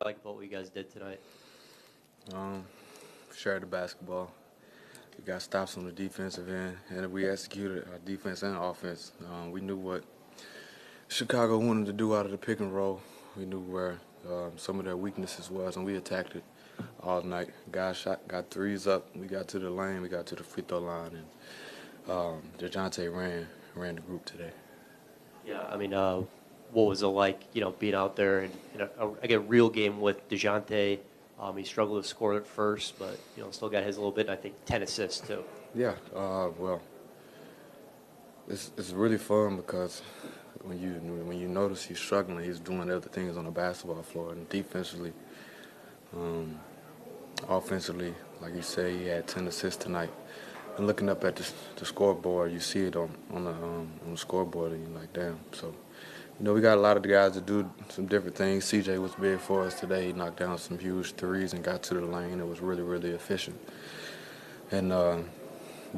Like what you guys did tonight. Um, Shared the basketball. We got stops on the defensive end, and we executed our defense and offense. We knew what Chicago wanted to do out of the pick and roll. We knew where some of their weaknesses was, and we attacked it all night. Got threes up. We got to the lane. We got to the free throw line, and DeJounte ran the group today. Yeah, I mean, what was it like, being out there and a real game with DeJounte? He struggled to score at first, but still got his little bit. And I think 10 assists too. Yeah. Well, it's really fun because when you notice he's struggling, he's doing other things on the basketball floor, and defensively, um, offensively, like you say, he had 10 assists tonight. And looking up at the scoreboard, you see it on the scoreboard, and you're like, damn. So, we got a lot of the guys that do some different things. CJ was big for us today. He knocked down some huge threes and got to the lane. It was really, really efficient. And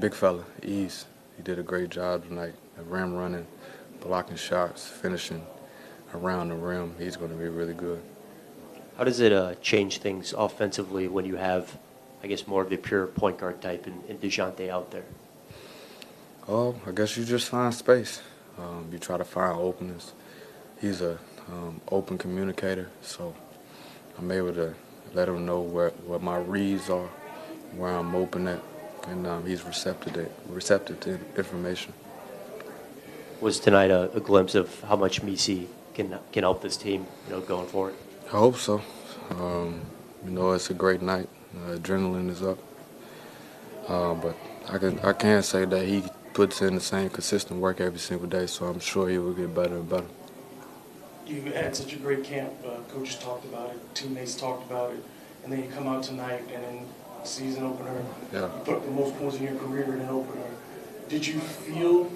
big fella, Ease, he did a great job tonight. Rim running, blocking shots, finishing around the rim. He's going to be really good. How does it change things offensively when you have, I guess, more of the pure point guard type and DeJounte out there? Oh, I guess you just find space. You try to find openings. He's a open communicator, so I'm able to let him know what my reads are, where I'm open at, and he's receptive to information. Was tonight a glimpse of how much Misi can help this team, going forward? I hope so. It's a great night. Adrenaline is up, but I can't say that he puts in the same consistent work every single day. So I'm sure he will get better and better. You had such a great camp. Coaches talked about it, teammates talked about it, and then you come out tonight and in season opener, Yeah. you put up the most points in your career in an opener. Did you feel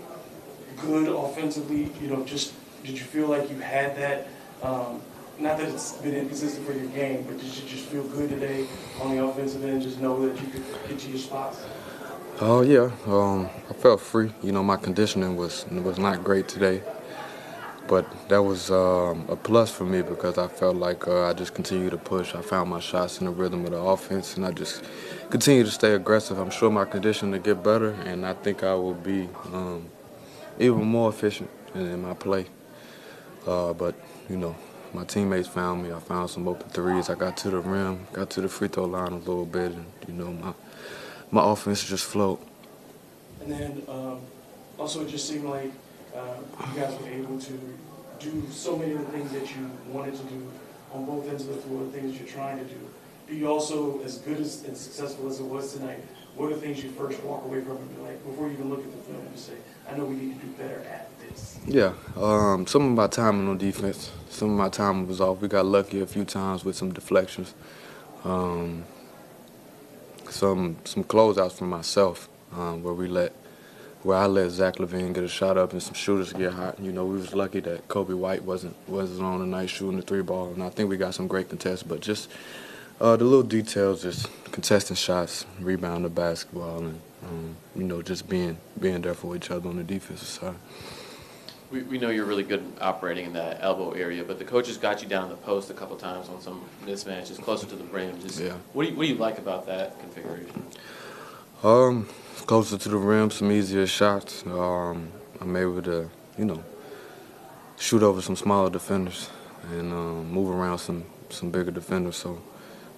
good offensively? Did you feel like you had that? Not that it's been inconsistent for your game, but did you just feel good today on the offensive end? Just know that you could get to your spots. Oh yeah. I felt free. My conditioning was not great today, but that was a plus for me because I felt like I just continued to push. I found my shots in the rhythm of the offense, and I just continue to stay aggressive. I'm sure my conditioning will get better, and I think I will be even more efficient in my play. But my teammates found me. I found some open threes. I got to the rim, got to the free throw line a little bit, and my offense just flowed. And then also it just seemed like you guys were able to do so many of the things that you wanted to do on both ends of the floor, the things that you're trying to do. Do you also, as good as and successful as it was tonight, what are the things you first walk away from and be like, before you even look at the film, and say, I know we need to do better at this? Yeah, some of my timing on defense, some of my timing was off. We got lucky a few times with some deflections, um, some closeouts from myself where I let Zach LaVine get a shot up and some shooters get hot. We was lucky that Kobe White wasn't on tonight shooting the three ball, and I think we got some great contests. But just the little details, just contesting shots, rebound the basketball, and just being there for each other on the defensive side. We know you're really good at operating in that elbow area, but the coaches got you down in the post a couple times on some mismatches closer to the rim. Yeah. What do you like about that configuration? Closer to the rim, some easier shots. I'm able to, shoot over some smaller defenders and move around some bigger defenders. So,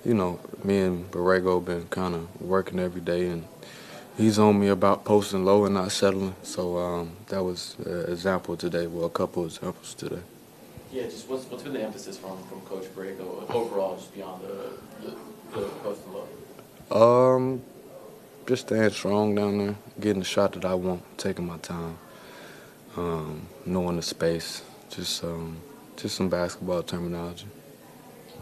me and Borrego been kind of working every day, and he's on me about posting low and not settling. So that was an example today. Well, a couple of examples today. Yeah, just what's been the emphasis from Coach Borrego overall, just beyond the post and low? Just staying strong down there, getting the shot that I want, taking my time, knowing the space, just some basketball terminology.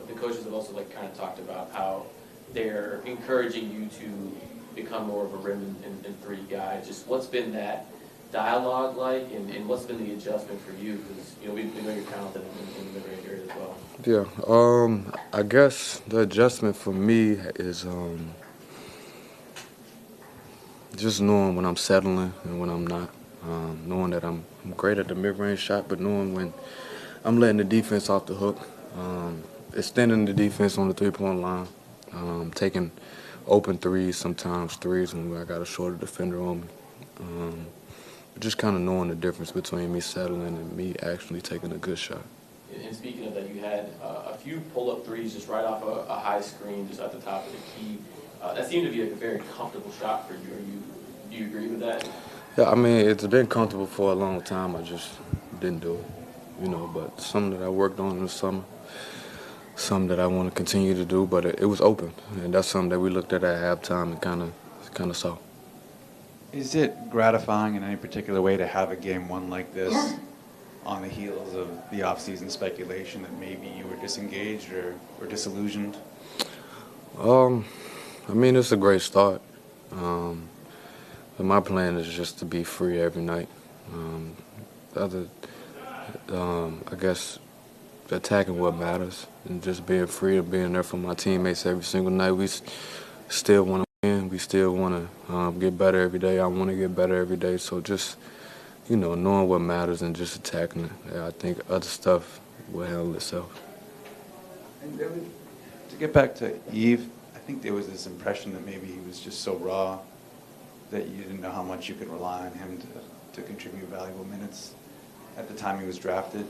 The coaches have also kind of talked about how they're encouraging you to become more of a rim and three guy. Just what's been that dialogue like, and what's been the adjustment for you? Because we know you're talented in the mid-range area as well. Yeah, I guess the adjustment for me is just knowing when I'm settling and when I'm not. Knowing that I'm great at the mid-range shot, but knowing when I'm letting the defense off the hook. extending the defense on the three-point line, taking open threes, sometimes threes when I got a shorter defender on me. Just kind of knowing the difference between me settling and me actually taking a good shot. And speaking of that, you had a few pull-up threes just right off a high screen, just at the top of the key. That seemed to be like a very comfortable shot for you. Do you agree with that? Yeah, I mean, it's been comfortable for a long time. I just didn't do it, But something that I worked on in the summer, something that I want to continue to do. But it was open, and that's something that we looked at halftime and kind of saw. Is it gratifying in any particular way to have a game one like this on the heels of the off-season speculation that maybe you were disengaged or disillusioned? I mean, it's a great start. But my plan is just to be free every night. I guess attacking what matters and just being free and being there for my teammates every single night. We still want to win. We still want to get better every day. I want to get better every day. So just, knowing what matters and just attacking it. Yeah, I think other stuff will handle itself. And to get back to Eve, I think there was this impression that maybe he was just so raw that you didn't know how much you could rely on him to contribute valuable minutes at the time he was drafted.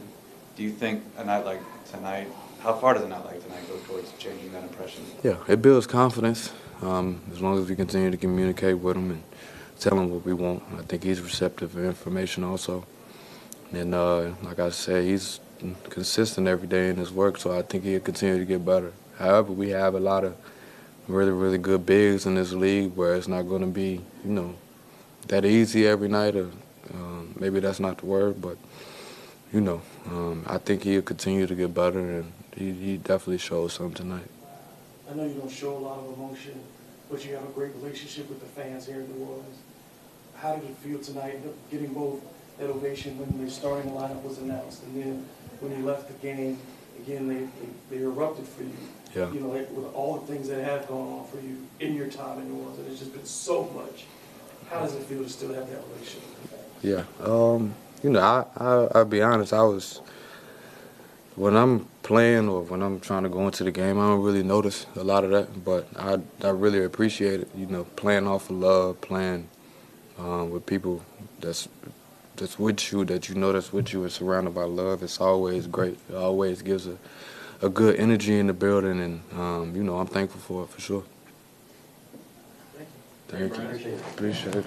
Do you think a night like tonight, how far does a night like tonight go towards changing that impression? Yeah, it builds confidence as long as we continue to communicate with him and tell him what we want. I think he's receptive to information also. And like I said, he's consistent every day in his work, so I think he'll continue to get better. However, we have a lot of really, really good bigs in this league where it's not going to be, that easy every night. Or maybe that's not the word, but, I think he'll continue to get better, and he definitely showed something tonight. I know you don't show a lot of emotion, but you have a great relationship with the fans here in New Orleans. How did it feel tonight, getting both that ovation when the starting lineup was announced, and then when you left the game, again, they erupted for you? Yeah. With all the things that have gone on for you in your time in New Orleans, and it's just been so much. How does it feel to still have that relationship with the fans? Yeah. I'll be honest, when I'm playing or when I'm trying to go into the game, I don't really notice a lot of that, but I really appreciate it, playing off of love, playing with people that's with you, that's with you and surrounded by love. It's always great. It always gives a good energy in the building, and, I'm thankful for it for sure. Thank you. Thank you. Appreciate it.